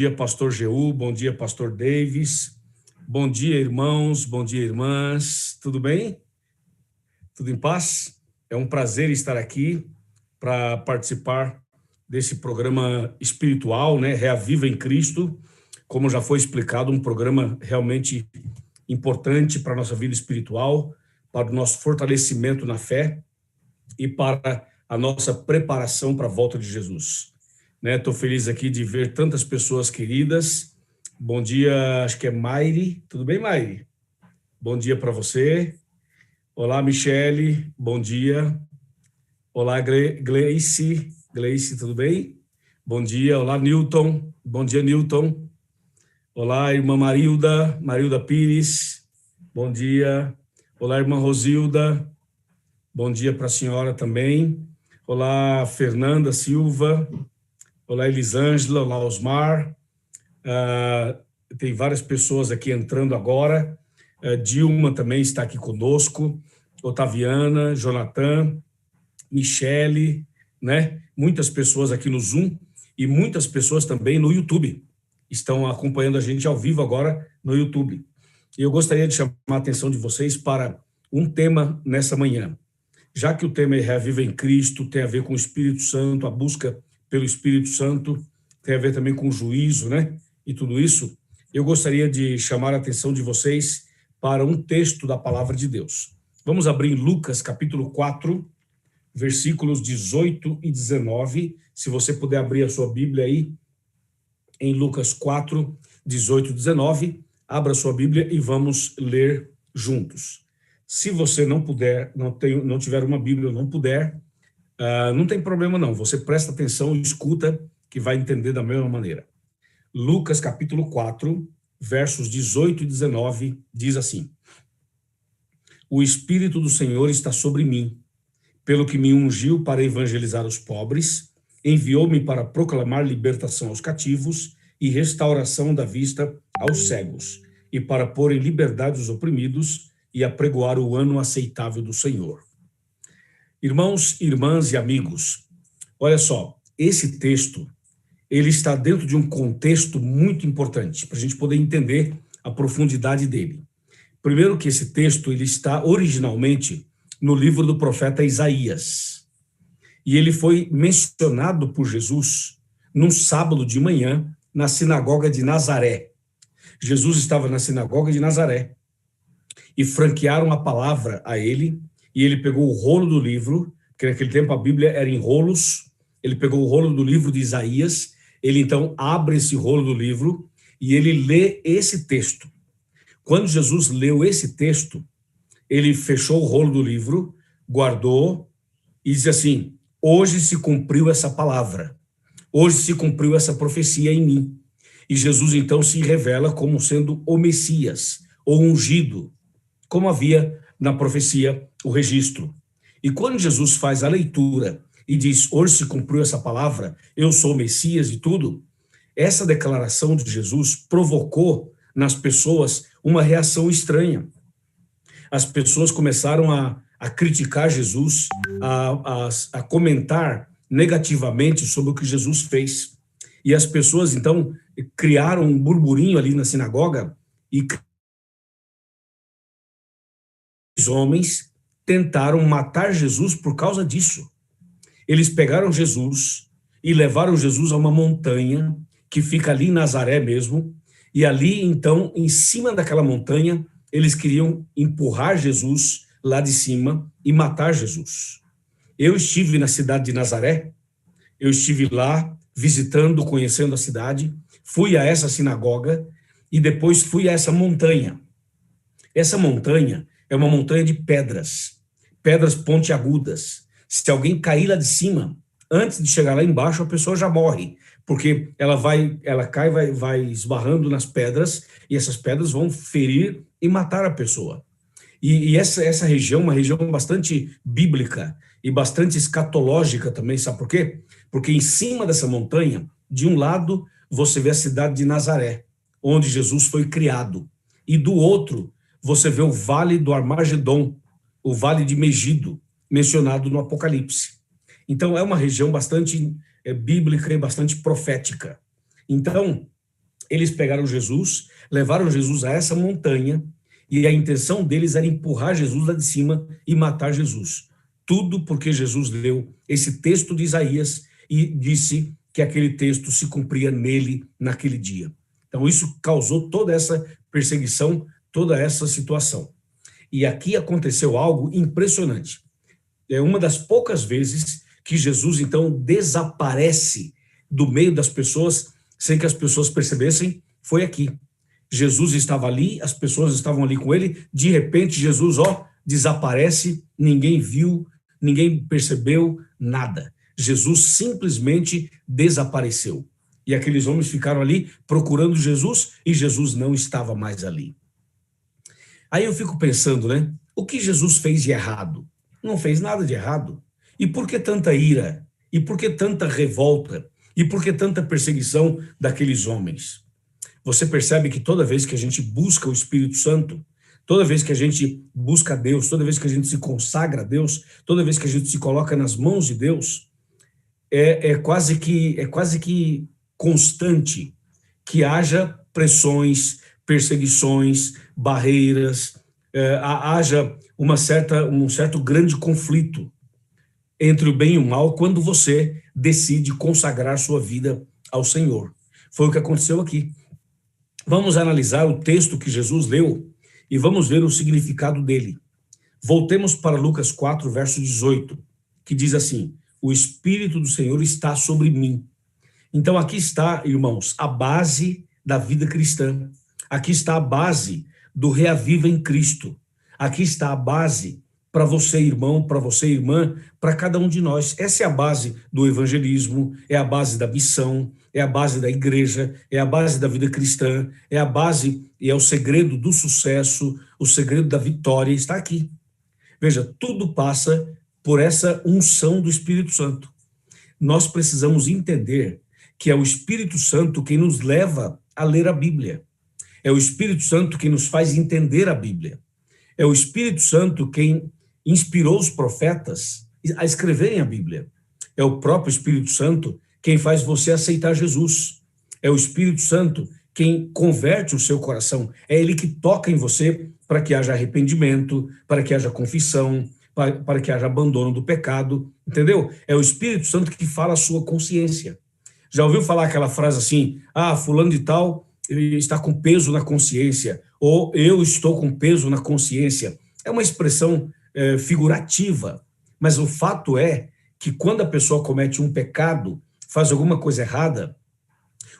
dia, pastor Jeú, bom dia, pastor Davis, bom dia, irmãos, bom dia, irmãs, tudo bem? Tudo em paz? É um prazer estar aqui para participar desse programa espiritual, né? Reaviva em Cristo, como já foi explicado, um programa realmente importante para a nossa vida espiritual, para o nosso fortalecimento na fé e para a nossa preparação para a volta de Jesus. Estou feliz aqui de ver tantas pessoas queridas. Bom dia, acho que é Maire. Tudo bem, Maire? Bom dia para você. Olá, Michele. Bom dia. Olá, Gleice. Gleice, tudo bem? Bom dia. Olá, Newton. Bom dia, Newton. Olá, irmã Marilda Pires. Bom dia. Olá, irmã Rosilda. Bom dia para a senhora também. Olá, Fernanda Silva. Olá, Elisângela. Olá, Osmar. Tem várias pessoas aqui entrando agora. Dilma também está aqui conosco. Otaviana, Jonathan, Michele, né? Muitas pessoas aqui no Zoom e muitas pessoas também no YouTube. Estão acompanhando a gente ao vivo agora no YouTube. E eu gostaria de chamar a atenção de vocês para um tema nessa manhã. Já que o tema é Reaviva em Cristo, tem a ver com o Espírito Santo, a busca pelo Espírito Santo, tem a ver também com o juízo, né? E tudo isso, eu gostaria de chamar a atenção de vocês para um texto da Palavra de Deus. Vamos abrir Lucas, capítulo 4, versículos 18 e 19. Se você puder abrir a sua Bíblia aí, em Lucas 4, 18 e 19, abra a sua Bíblia e vamos ler juntos. Se você não puder, não tiver uma Bíblia, não puder, não tem problema não, você presta atenção e escuta que vai entender da mesma maneira. Lucas capítulo 4, versos 18 e 19, diz assim: O Espírito do Senhor está sobre mim, pelo que me ungiu para evangelizar os pobres, enviou-me para proclamar libertação aos cativos e restauração da vista aos cegos, e para pôr em liberdade os oprimidos e apregoar o ano aceitável do Senhor. Irmãos, irmãs e amigos, olha só, esse texto, ele está dentro de um contexto muito importante, para a gente poder entender a profundidade dele. Primeiro que esse texto, ele está originalmente no livro do profeta Isaías, e ele foi mencionado por Jesus num sábado de manhã, na sinagoga de Nazaré. Jesus estava na sinagoga de Nazaré, e franquearam a palavra a ele, e ele pegou o rolo do livro, porque naquele tempo a Bíblia era em rolos, ele pegou o rolo do livro de Isaías, ele então abre esse rolo do livro e ele lê esse texto. Quando Jesus leu esse texto, ele fechou o rolo do livro, guardou e disse assim: hoje se cumpriu essa palavra, hoje se cumpriu essa profecia em mim. E Jesus então se revela como sendo o Messias, ou ungido, como havia na profecia o registro. E quando Jesus faz a leitura e diz, hoje se cumpriu essa palavra, eu sou o Messias e tudo, essa declaração de Jesus provocou nas pessoas uma reação estranha. As pessoas começaram a criticar Jesus, a comentar negativamente sobre o que Jesus fez. E as pessoas, então, criaram um burburinho ali na sinagoga e os homens tentaram matar Jesus por causa disso. Eles pegaram Jesus e levaram Jesus a uma montanha que fica ali em Nazaré mesmo, e ali, então, em cima daquela montanha, eles queriam empurrar Jesus lá de cima e matar Jesus. Eu estive na cidade de Nazaré, eu estive lá visitando, conhecendo a cidade, fui a essa sinagoga e depois fui a essa montanha. Essa montanha é uma montanha de pedras pontiagudas. Se alguém cair lá de cima, antes de chegar lá embaixo, a pessoa já morre, porque ela cai, vai esbarrando nas pedras, e essas pedras vão ferir e matar a pessoa. E essa região é uma região bastante bíblica e bastante escatológica também, sabe por quê? Porque em cima dessa montanha, de um lado, você vê a cidade de Nazaré, onde Jesus foi criado, e do outro, você vê o Vale do Armagedon, o Vale de Megido, mencionado no Apocalipse. Então, é uma região bastante bíblica e bastante profética. Então, Eles pegaram Jesus, levaram Jesus a essa montanha, e a intenção deles era empurrar Jesus lá de cima e matar Jesus. Tudo porque Jesus leu esse texto de Isaías e disse que aquele texto se cumpria nele naquele dia. Então isso causou toda essa perseguição, toda essa situação. E aqui aconteceu algo impressionante. É uma das poucas vezes que Jesus, então, desaparece do meio das pessoas, sem que as pessoas percebessem, foi aqui. Jesus estava ali, as pessoas estavam ali com ele, de repente Jesus, desaparece, ninguém viu, ninguém percebeu nada. Jesus simplesmente desapareceu. E aqueles homens ficaram ali procurando Jesus e Jesus não estava mais ali. Aí eu fico pensando, né? O que Jesus fez de errado? Não fez nada de errado. E por que tanta ira? E por que tanta revolta? E por que tanta perseguição daqueles homens? Você percebe que toda vez que a gente busca o Espírito Santo, toda vez que a gente busca Deus, toda vez que a gente se consagra a Deus, toda vez que a gente se coloca nas mãos de Deus, é quase que constante que haja pressões, perseguições, barreiras, haja um certo grande conflito entre o bem e o mal quando você decide consagrar sua vida ao Senhor. Foi o que aconteceu aqui. Vamos analisar o texto que Jesus leu e vamos ver o significado dele. Voltemos para Lucas 4, verso 18, que diz assim: o Espírito do Senhor está sobre mim. Então aqui está, irmãos, a base da vida cristã. Aqui está a base do Reaviva em Cristo. Aqui está a base para você, irmão, para você, irmã, para cada um de nós. Essa é a base do evangelismo, é a base da missão, é a base da igreja, é a base da vida cristã, é a base e é o segredo do sucesso, o segredo da vitória está aqui. Veja, tudo passa por essa unção do Espírito Santo. Nós precisamos entender que é o Espírito Santo quem nos leva a ler a Bíblia. É o Espírito Santo quem nos faz entender a Bíblia. É o Espírito Santo quem inspirou os profetas a escreverem a Bíblia. É o próprio Espírito Santo quem faz você aceitar Jesus. É o Espírito Santo quem converte o seu coração. É ele que toca em você para que haja arrependimento, para que haja confissão, para que haja abandono do pecado, entendeu? É o Espírito Santo que fala a sua consciência. Já ouviu falar aquela frase assim: fulano de tal está com peso na consciência, ou eu estou com peso na consciência? É uma expressão figurativa, mas o fato é que quando a pessoa comete um pecado, faz alguma coisa errada,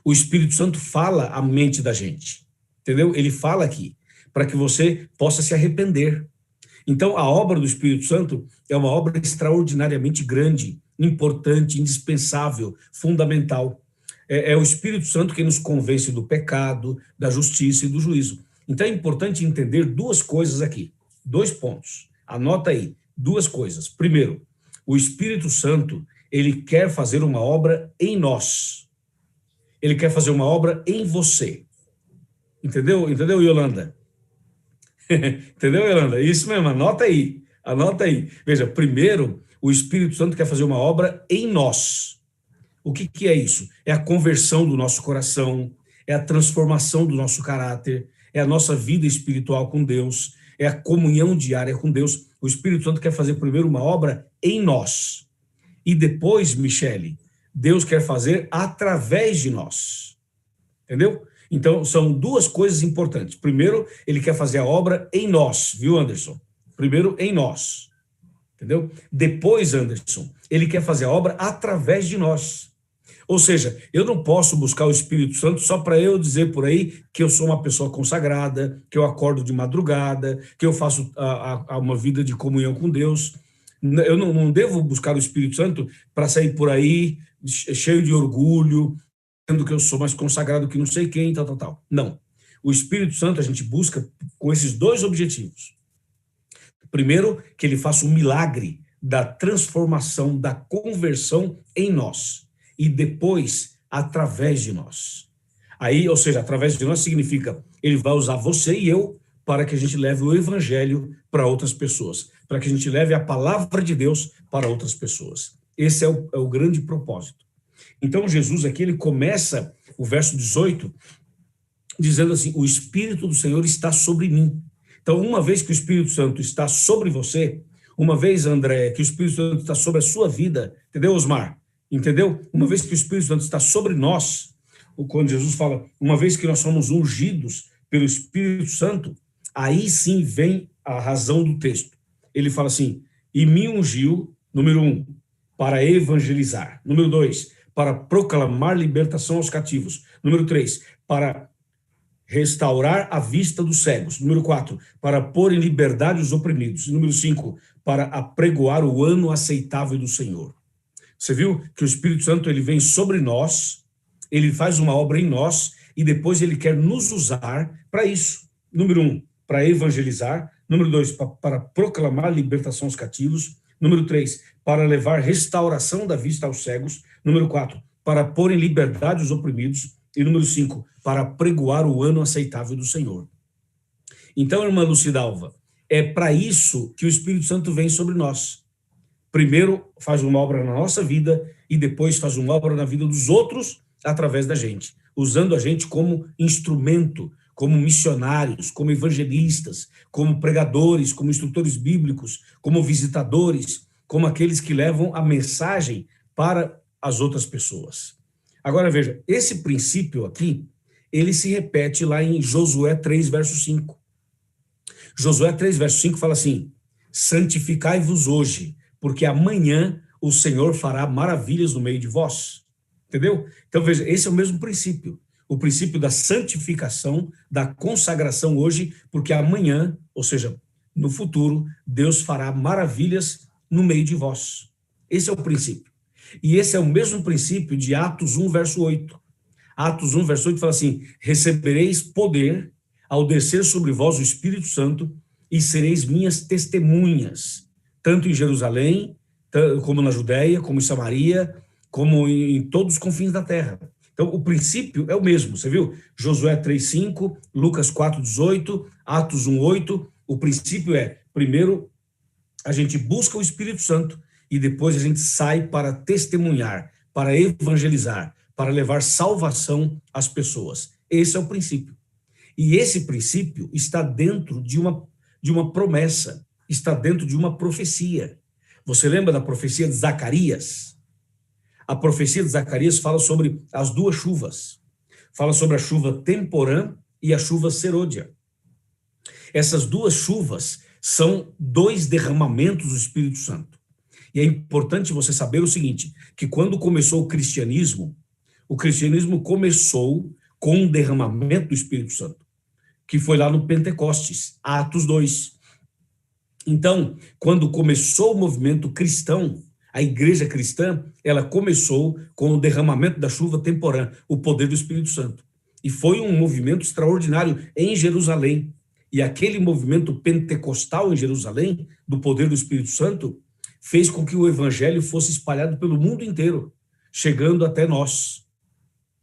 o Espírito Santo fala à mente da gente, entendeu? Ele fala aqui, para que você possa se arrepender. Então, a obra do Espírito Santo é uma obra extraordinariamente grande, importante, indispensável, fundamental. É o Espírito Santo que nos convence do pecado, da justiça e do juízo. Então, é importante entender duas coisas aqui, 2 pontos. Anota aí, 2 coisas. Primeiro, o Espírito Santo, ele quer fazer uma obra em nós. Ele quer fazer uma obra em você. Entendeu? Entendeu, Yolanda? Entendeu, Yolanda? Isso mesmo, anota aí. Anota aí. Veja, primeiro, o Espírito Santo quer fazer uma obra em nós. O que é isso? É a conversão do nosso coração, é a transformação do nosso caráter, é a nossa vida espiritual com Deus, é a comunhão diária com Deus. O Espírito Santo quer fazer primeiro uma obra em nós. E depois, Michele, Deus quer fazer através de nós. Entendeu? Então, são 2 coisas importantes. Primeiro, ele quer fazer a obra em nós, viu, Anderson? Primeiro, em nós. Entendeu? Depois, Anderson, ele quer fazer a obra através de nós. Ou seja, eu não posso buscar o Espírito Santo só para eu dizer por aí que eu sou uma pessoa consagrada, que eu acordo de madrugada, que eu faço uma vida de comunhão com Deus. Eu não devo buscar o Espírito Santo para sair por aí cheio de orgulho, dizendo que eu sou mais consagrado que não sei quem, tal. Não. O Espírito Santo a gente busca com esses 2 objetivos. Primeiro, que ele faça um milagre da transformação, da conversão em nós. E depois, através de nós. Aí, ou seja, através de nós significa, ele vai usar você e eu para que a gente leve o evangelho para outras pessoas, para que a gente leve a palavra de Deus para outras pessoas. Esse é o grande propósito. Então, Jesus aqui, ele começa o verso 18 dizendo assim: o Espírito do Senhor está sobre mim. Então, uma vez que o Espírito Santo está sobre você, uma vez, André, que o Espírito Santo está sobre a sua vida, entendeu, Osmar? Entendeu? Uma vez que o Espírito Santo está sobre nós, quando Jesus fala, uma vez que nós somos ungidos pelo Espírito Santo, aí sim vem a razão do texto. Ele fala assim: e me ungiu, número 1, para evangelizar. Número 2, para proclamar libertação aos cativos. Número 3, para restaurar a vista dos cegos. Número 4, para pôr em liberdade os oprimidos. Número 5, para apregoar o ano aceitável do Senhor. Você viu que o Espírito Santo ele vem sobre nós, ele faz uma obra em nós e depois ele quer nos usar para isso. Número 1, para evangelizar. Número 2, para proclamar libertação aos cativos. Número 3, para levar restauração da vista aos cegos. Número 4, para pôr em liberdade os oprimidos. E número 5, para pregoar o ano aceitável do Senhor. Então, irmã Lucidalva, é para isso que o Espírito Santo vem sobre nós. Primeiro faz uma obra na nossa vida e depois faz uma obra na vida dos outros através da gente, usando a gente como instrumento, como missionários, como evangelistas, como pregadores, como instrutores bíblicos, como visitadores, como aqueles que levam a mensagem para as outras pessoas. Agora veja, esse princípio aqui, ele se repete lá em Josué 3, verso 5. Josué 3, verso 5 fala assim: santificai-vos hoje, porque amanhã o Senhor fará maravilhas no meio de vós. Entendeu? Então veja, esse é o mesmo princípio. O princípio da santificação, da consagração hoje, porque amanhã, ou seja, no futuro, Deus fará maravilhas no meio de vós. Esse é o princípio. E esse é o mesmo princípio de Atos 1, verso 8. Atos 1, verso 8 fala assim: recebereis poder ao descer sobre vós o Espírito Santo e sereis minhas testemunhas, tanto em Jerusalém, como na Judéia, como em Samaria, como em todos os confins da terra. Então, o princípio é o mesmo, você viu? Josué 3:5, Lucas 4:18, Atos 1:8. O princípio é, primeiro, a gente busca o Espírito Santo e depois a gente sai para testemunhar, para evangelizar, para levar salvação às pessoas. Esse é o princípio. E esse princípio está dentro de uma promessa, está dentro de uma profecia. Você lembra da profecia de Zacarias? A profecia de Zacarias fala sobre as duas chuvas. Fala sobre a chuva temporã e a chuva serôdia. Essas duas chuvas são dois derramamentos do Espírito Santo. E é importante você saber o seguinte, que quando começou o cristianismo começou com um derramamento do Espírito Santo, que foi lá no Pentecostes, Atos 2. Então, quando começou o movimento cristão, a igreja cristã, ela começou com o derramamento da chuva temporã, o poder do Espírito Santo. E foi um movimento extraordinário em Jerusalém. E aquele movimento pentecostal em Jerusalém, do poder do Espírito Santo, fez com que o evangelho fosse espalhado pelo mundo inteiro, chegando até nós.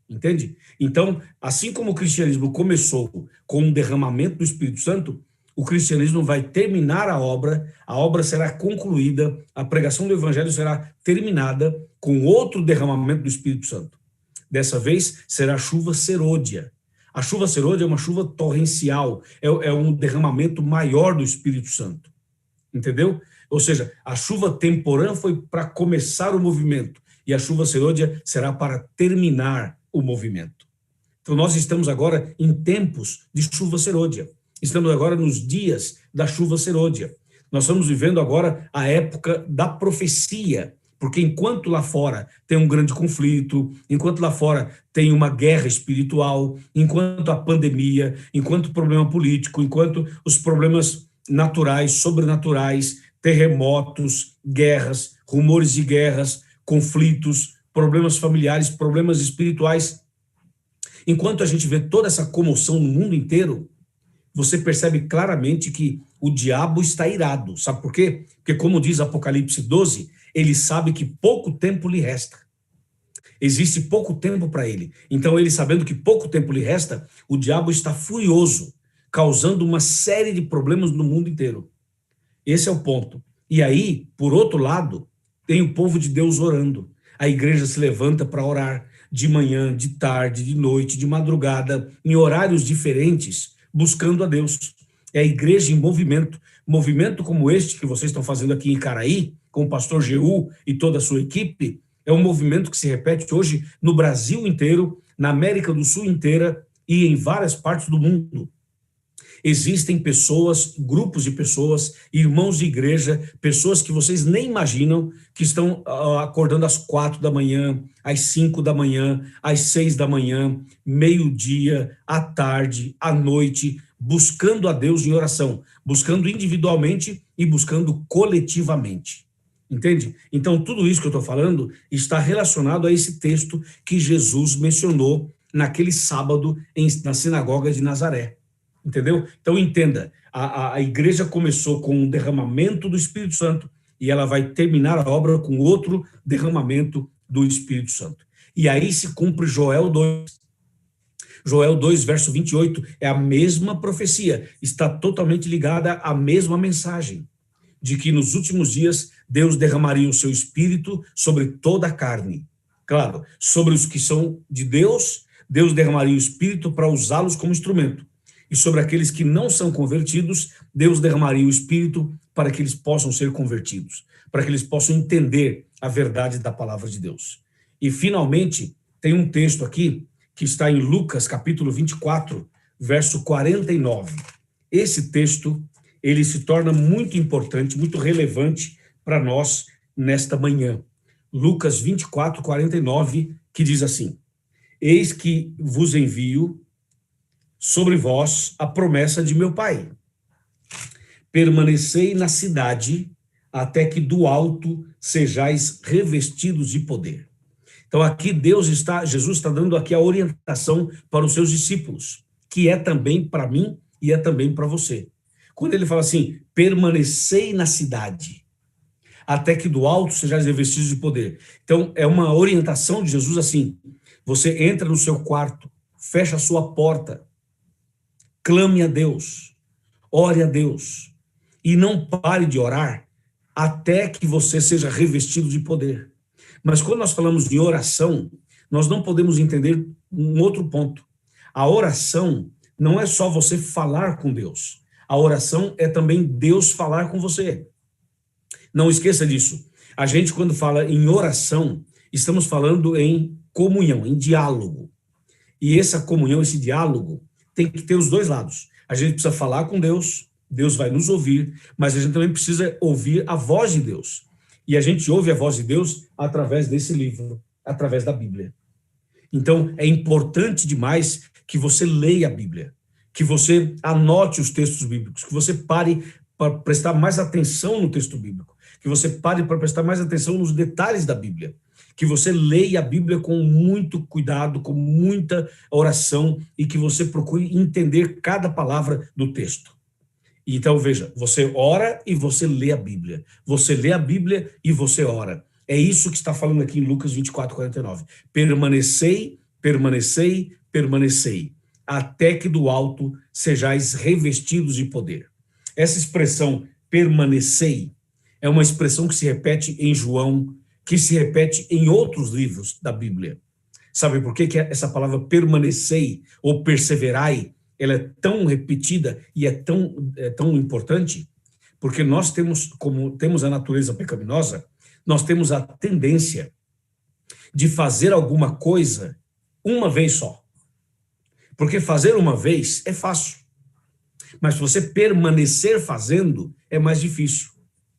Entende? Então, assim como o cristianismo começou com um derramamento do Espírito Santo, o cristianismo vai terminar a obra será concluída, a pregação do evangelho será terminada com outro derramamento do Espírito Santo. Dessa vez, será a chuva serôdia. A chuva serôdia é uma chuva torrencial, é um derramamento maior do Espírito Santo. Entendeu? Ou seja, a chuva temporã foi para começar o movimento e a chuva serôdia será para terminar o movimento. Então, nós estamos agora em tempos de chuva serôdia. Estamos agora nos dias da chuva serôdia. Nós estamos vivendo agora a época da profecia, porque enquanto lá fora tem um grande conflito, enquanto lá fora tem uma guerra espiritual, enquanto a pandemia, enquanto o problema político, enquanto os problemas naturais, sobrenaturais, terremotos, guerras, rumores de guerras, conflitos, problemas familiares, problemas espirituais. Enquanto a gente vê toda essa comoção no mundo inteiro, você percebe claramente que o diabo está irado. Sabe por quê? Porque, como diz Apocalipse 12, ele sabe que pouco tempo lhe resta. Existe pouco tempo para ele. Então, ele sabendo que pouco tempo lhe resta, o diabo está furioso, causando uma série de problemas no mundo inteiro. Esse é o ponto. E aí, por outro lado, tem o povo de Deus orando. A igreja se levanta para orar. de manhã, de tarde, de noite, de madrugada, em horários diferentes, buscando a Deus. É a igreja em movimento. Movimento como este que vocês estão fazendo aqui em Caraí, com o pastor Jeú e toda a sua equipe, é um movimento que se repete hoje no Brasil inteiro, na América do Sul inteira e em várias partes do mundo. Existem pessoas, grupos de pessoas, irmãos de igreja, pessoas que vocês nem imaginam que estão acordando às 4 da manhã, às 5 da manhã, às 6 da manhã, meio-dia, à tarde, à noite, buscando a Deus em oração, buscando individualmente e buscando coletivamente. Entende? Então, tudo isso que eu estou falando está relacionado a esse texto que Jesus mencionou naquele sábado na sinagoga de Nazaré. Entendeu? Então, entenda, a igreja começou com um derramamento do Espírito Santo e ela vai terminar a obra com outro derramamento do Espírito Santo. E aí se cumpre Joel 2. Joel 2, verso 28, é a mesma profecia, está totalmente ligada à mesma mensagem, de que nos últimos dias Deus derramaria o seu Espírito sobre toda a carne. Claro, sobre os que são de Deus, Deus derramaria o Espírito para usá-los como instrumento. E sobre aqueles que não são convertidos, Deus derramaria o Espírito para que eles possam ser convertidos, para que eles possam entender a verdade da palavra de Deus. E, finalmente, tem um texto aqui que está em Lucas, capítulo 24, verso 49. Esse texto, ele se torna muito importante, muito relevante para nós nesta manhã. Lucas 24, 49, que diz assim: Eis que vos envio sobre vós a promessa de meu Pai. Permanecei na cidade até que do alto sejais revestidos de poder. Então aqui Jesus está dando aqui a orientação para os seus discípulos, que é também para mim e é também para você. Quando ele fala assim, permanecei na cidade até que do alto sejais revestidos de poder. Então é uma orientação de Jesus assim, você entra no seu quarto, fecha a sua porta, clame a Deus, ore a Deus, e não pare de orar até que você seja revestido de poder. Mas quando nós falamos de oração, nós não podemos entender um outro ponto. A oração não é só você falar com Deus. A oração é também Deus falar com você. Não esqueça disso. A gente, quando fala em oração, estamos falando em comunhão, em diálogo. E essa comunhão, esse diálogo, tem que ter os dois lados. A gente precisa falar com Deus, Deus vai nos ouvir, mas a gente também precisa ouvir a voz de Deus. E a gente ouve a voz de Deus através desse livro, através da Bíblia. Então, é importante demais que você leia a Bíblia, que você anote os textos bíblicos, que você pare para prestar mais atenção no texto bíblico, que você pare para prestar mais atenção nos detalhes da Bíblia, que você leia a Bíblia com muito cuidado, com muita oração e que você procure entender cada palavra do texto. Então, veja, você ora e você lê a Bíblia. Você lê a Bíblia e você ora. É isso que está falando aqui em Lucas 24, 49. Permanecei, permanecei, permanecei, até que do alto sejais revestidos de poder. Essa expressão, permanecei, é uma expressão que se repete em João, que se repete em outros livros da Bíblia. Sabe por que essa palavra permanecei ou perseverai, ela é tão repetida e é tão importante? Porque nós temos, como temos a natureza pecaminosa, nós temos a tendência de fazer alguma coisa uma vez só. Porque fazer uma vez é fácil. Mas se você permanecer fazendo, é mais difícil.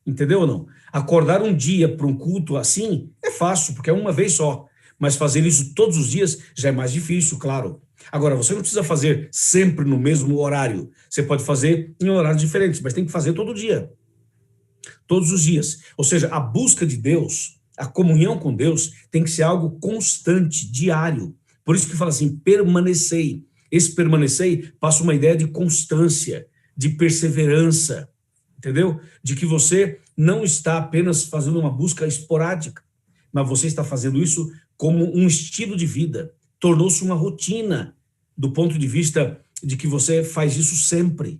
Entendeu ou não? Acordar um dia para um culto assim é fácil, porque é uma vez só. Mas fazer isso todos os dias já é mais difícil, claro. Agora, você não precisa fazer sempre no mesmo horário. Você pode fazer em horários diferentes, mas tem que fazer todo dia. Todos os dias. Ou seja, a busca de Deus, a comunhão com Deus, tem que ser algo constante, diário. Por isso que fala assim, permanecei. Esse permanecei passa uma ideia de constância, de perseverança, entendeu? De que você não está apenas fazendo uma busca esporádica, mas você está fazendo isso como um estilo de vida. Tornou-se uma rotina, do ponto de vista de que você faz isso sempre.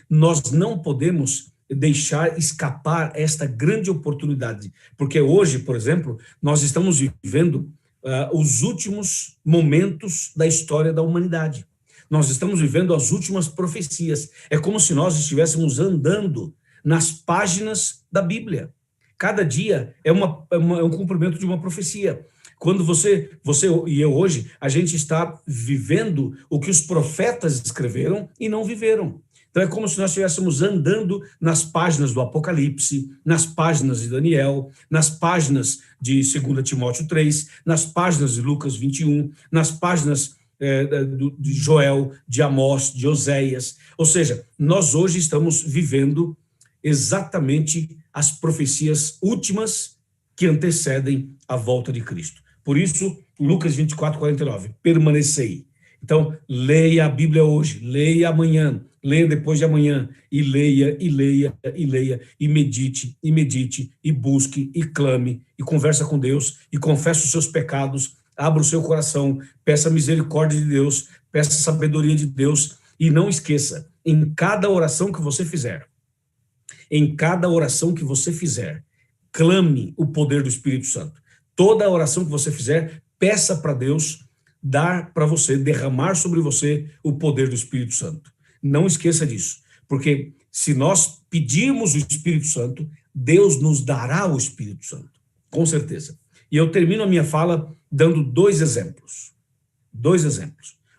Nós não podemos deixar escapar esta grande oportunidade, porque hoje, por exemplo, nós estamos vivendo os últimos momentos da história da humanidade. Nós estamos vivendo as últimas profecias. É como se nós estivéssemos andando nas páginas da Bíblia. Cada dia é um cumprimento de uma profecia. Quando você e eu hoje, a gente está vivendo o que os profetas escreveram e não viveram. Então é como se nós estivéssemos andando nas páginas do Apocalipse, nas páginas de Daniel, nas páginas de 2 Timóteo 3, nas páginas de Lucas 21, nas páginas de Joel, de Amós, de Oséias. Ou seja, nós hoje estamos vivendo exatamente as profecias últimas que antecedem a volta de Cristo. Por isso, Lucas 24, 49, permanecei. Então, leia a Bíblia hoje, leia amanhã, leia depois de amanhã, e leia, e leia, e leia, e medite, e busque, e clame, e conversa com Deus, e confessa os seus pecados, abra o seu coração, peça a misericórdia de Deus, peça a sabedoria de Deus, e não esqueça, em cada oração que você fizer, clame o poder do Espírito Santo. Toda oração que você fizer, peça para Deus dar para você, derramar sobre você o poder do Espírito Santo. Não esqueça disso, porque se nós pedirmos o Espírito Santo, Deus nos dará o Espírito Santo, com certeza. E eu termino a minha fala dando dois exemplos.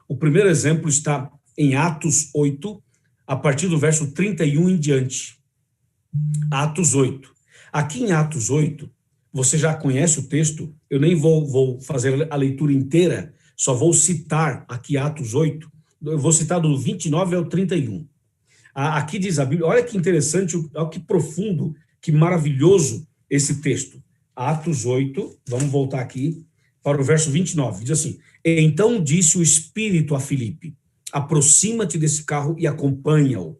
O primeiro exemplo está em Atos 8, a partir do verso 31 em diante. Atos 8. Aqui em Atos 8, você já conhece o texto, eu nem vou fazer a leitura inteira, só vou citar aqui Atos 8, eu vou citar do 29 ao 31. Aqui diz a Bíblia, olha que interessante, olha que profundo, que maravilhoso esse texto. Atos 8, vamos voltar aqui para o verso 29, diz assim: então disse o Espírito a Filipe, aproxima-te desse carro e acompanha-o.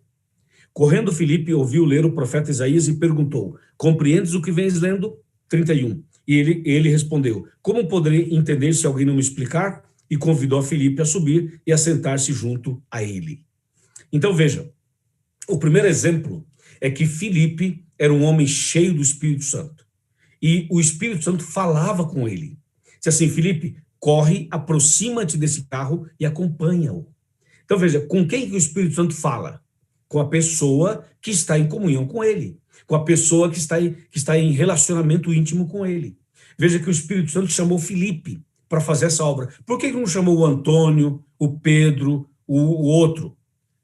Correndo Filipe ouviu ler o profeta Isaías e perguntou, compreendes o que vens lendo? 31. E ele respondeu, como poderei entender se alguém não me explicar? E convidou a Filipe a subir e a sentar-se junto a ele. Então veja, o primeiro exemplo é que Filipe era um homem cheio do Espírito Santo. E o Espírito Santo falava com ele. Disse assim, Filipe, corre, aproxima-te desse carro e acompanha-o. Então veja, com quem que o Espírito Santo fala? Com a pessoa que está em comunhão com ele, com a pessoa que está em relacionamento íntimo com ele. Veja que o Espírito Santo chamou Filipe para fazer essa obra. Por que não chamou o Antônio, o Pedro, o outro?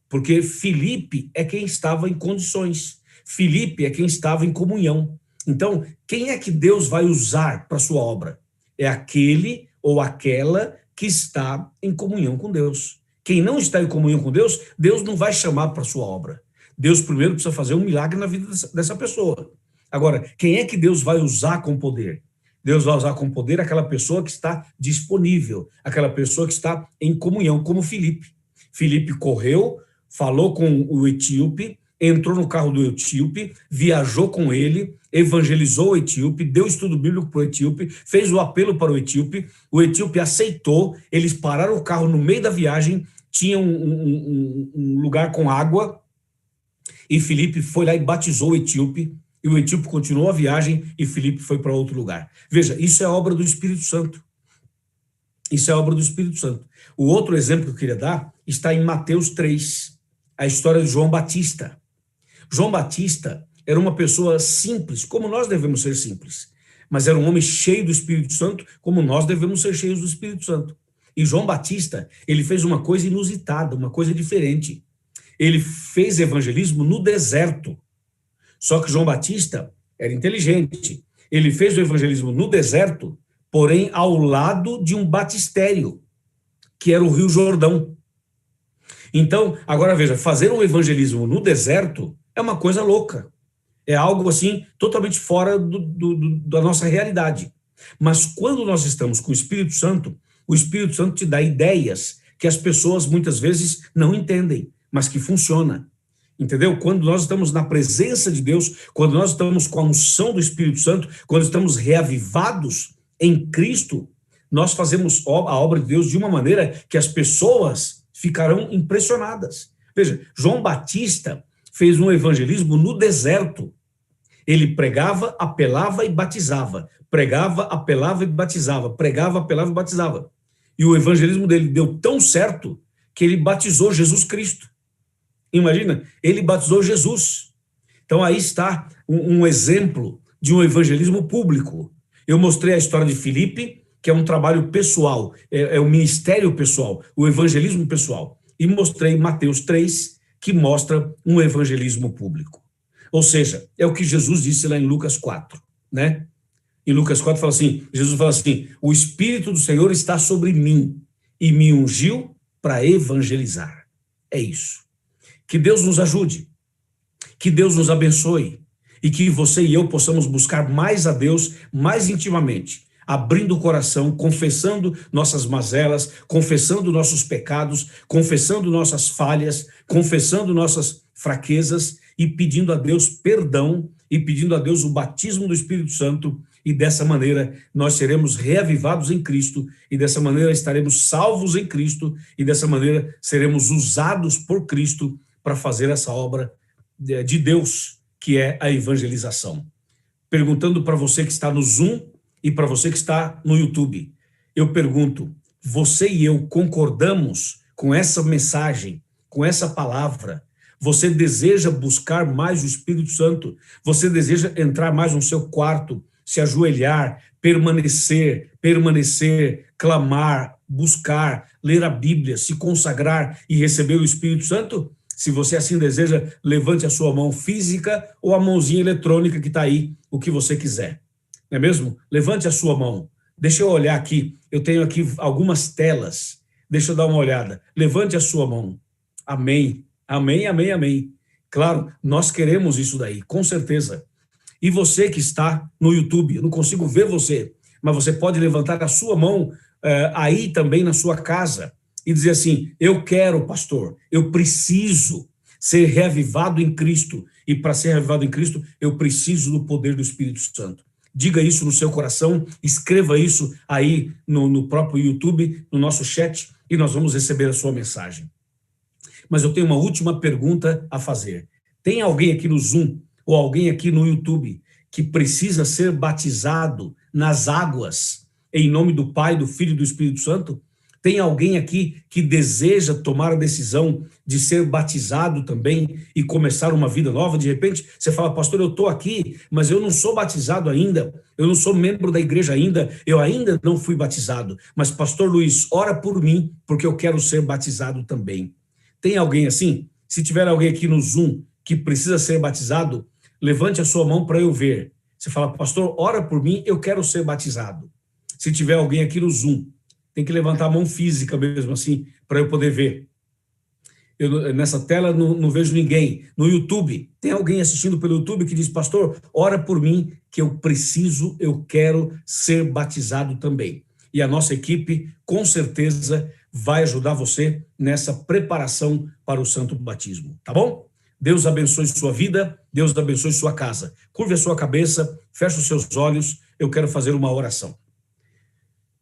Porque Filipe é quem estava em condições. Filipe é quem estava em comunhão. Então, quem é que Deus vai usar para a sua obra? É aquele ou aquela que está em comunhão com Deus. Quem não está em comunhão com Deus, Deus não vai chamar para a sua obra. Deus primeiro precisa fazer um milagre na vida dessa pessoa. Agora, quem é que Deus vai usar com poder? Deus vai usar com poder aquela pessoa que está disponível, aquela pessoa que está em comunhão, como Filipe. Filipe correu, falou com o etíope, entrou no carro do etíope, viajou com ele, evangelizou o etíope, deu estudo bíblico para o etíope, fez o apelo para o etíope aceitou, eles pararam o carro no meio da viagem, tinha um lugar com água, e Filipe foi lá e batizou o etíope, e o etíope continuou a viagem, e Filipe foi para outro lugar. Veja, isso é obra do Espírito Santo. Isso é obra do Espírito Santo. O outro exemplo que eu queria dar está em Mateus 3, a história de João Batista. João Batista era uma pessoa simples, como nós devemos ser simples, mas era um homem cheio do Espírito Santo, como nós devemos ser cheios do Espírito Santo. E João Batista, ele fez uma coisa inusitada, uma coisa diferente. Ele fez evangelismo no deserto. Só que João Batista era inteligente. Ele fez o evangelismo no deserto, porém ao lado de um batistério, que era o Rio Jordão. Então, agora veja, fazer um evangelismo no deserto é uma coisa louca. É algo assim totalmente fora da nossa realidade. Mas quando nós estamos com o Espírito Santo te dá ideias que as pessoas muitas vezes não entendem, mas que funciona. Entendeu? Quando nós estamos na presença de Deus, quando nós estamos com a unção do Espírito Santo, quando estamos reavivados em Cristo, nós fazemos a obra de Deus de uma maneira que as pessoas ficarão impressionadas. Veja, João Batista fez um evangelismo no deserto. Ele pregava, apelava e batizava. Pregava, apelava e batizava. Pregava, apelava e batizava. E o evangelismo dele deu tão certo que ele batizou Jesus Cristo. Imagina, ele batizou Jesus. Então aí está um exemplo de um evangelismo público. Eu mostrei a história de Filipe, que é um trabalho pessoal, é um ministério pessoal, o evangelismo pessoal. E mostrei Mateus 3, que mostra um evangelismo público. Ou seja, é o que Jesus disse lá em Lucas 4, né? Em Lucas 4 fala assim, Jesus fala assim, o Espírito do Senhor está sobre mim e me ungiu para evangelizar. É isso. Que Deus nos ajude, que Deus nos abençoe e que você e eu possamos buscar mais a Deus, mais intimamente, abrindo o coração, confessando nossas mazelas, confessando nossos pecados, confessando nossas falhas, confessando nossas fraquezas e pedindo a Deus perdão e pedindo a Deus o batismo do Espírito Santo. E dessa maneira nós seremos reavivados em Cristo, e dessa maneira estaremos salvos em Cristo, e dessa maneira seremos usados por Cristo para fazer essa obra de Deus, que é a evangelização. Perguntando para você que está no Zoom e para você que está no YouTube, eu pergunto, você e eu concordamos com essa mensagem, com essa palavra? Você deseja buscar mais o Espírito Santo? Você deseja entrar mais no seu quarto, se ajoelhar, permanecer, clamar, buscar, ler a Bíblia, se consagrar e receber o Espírito Santo? Se você assim deseja, levante a sua mão física ou a mãozinha eletrônica que está aí, o que você quiser. Não é mesmo? Levante a sua mão. Deixa eu olhar aqui. Eu tenho aqui algumas telas. Deixa eu dar uma olhada. Levante a sua mão. Amém. Amém, amém, amém. Claro, nós queremos isso daí, com certeza. E você que está no YouTube, eu não consigo ver você, mas você pode levantar a sua mão aí também na sua casa e dizer assim, eu quero, pastor, eu preciso ser reavivado em Cristo, e para ser reavivado em Cristo, eu preciso do poder do Espírito Santo. Diga isso no seu coração, escreva isso aí no próprio YouTube, no nosso chat, e nós vamos receber a sua mensagem. Mas eu tenho uma última pergunta a fazer. Tem alguém aqui no Zoom, ou alguém aqui no YouTube, que precisa ser batizado nas águas, em nome do Pai, do Filho e do Espírito Santo? Tem alguém aqui que deseja tomar a decisão de ser batizado também e começar uma vida nova? De repente, você fala, pastor, eu estou aqui, mas eu não sou batizado ainda, eu não sou membro da igreja ainda, eu ainda não fui batizado. Mas, pastor Luiz, ora por mim, porque eu quero ser batizado também. Tem alguém assim? Se tiver alguém aqui no Zoom que precisa ser batizado, levante a sua mão para eu ver. Você fala, pastor, ora por mim, eu quero ser batizado. Se tiver alguém aqui no Zoom, tem que levantar a mão física mesmo assim, para eu poder ver. Eu, nessa tela não vejo ninguém. No YouTube, tem alguém assistindo pelo YouTube que diz, pastor, ora por mim, que eu preciso, eu quero ser batizado também. E a nossa equipe, com certeza, vai ajudar você nessa preparação para o santo batismo, tá bom? Deus abençoe sua vida, Deus abençoe sua casa. Curve a sua cabeça, feche os seus olhos, eu quero fazer uma oração.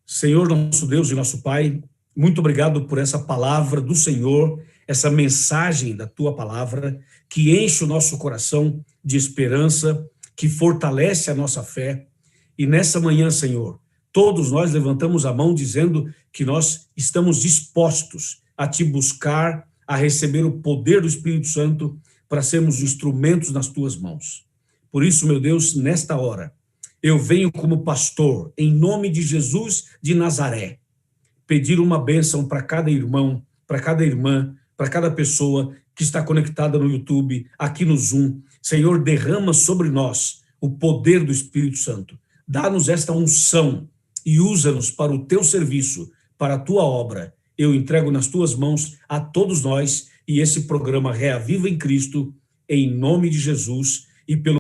Senhor, nosso Deus e nosso Pai, muito obrigado por essa palavra do Senhor, essa mensagem da Tua palavra, que enche o nosso coração de esperança, que fortalece a nossa fé. E nessa manhã, Senhor, todos nós levantamos a mão dizendo que nós estamos dispostos a Te buscar, a receber o poder do Espírito Santo para sermos instrumentos nas Tuas mãos. Por isso, meu Deus, nesta hora, eu venho como pastor, em nome de Jesus de Nazaré, pedir uma bênção para cada irmão, para cada irmã, para cada pessoa que está conectada no YouTube, aqui no Zoom. Senhor, derrama sobre nós o poder do Espírito Santo. Dá-nos esta unção e usa-nos para o Teu serviço, para a Tua obra. Eu entrego nas Tuas mãos a todos nós e esse programa Reaviva em Cristo, em nome de Jesus e pelo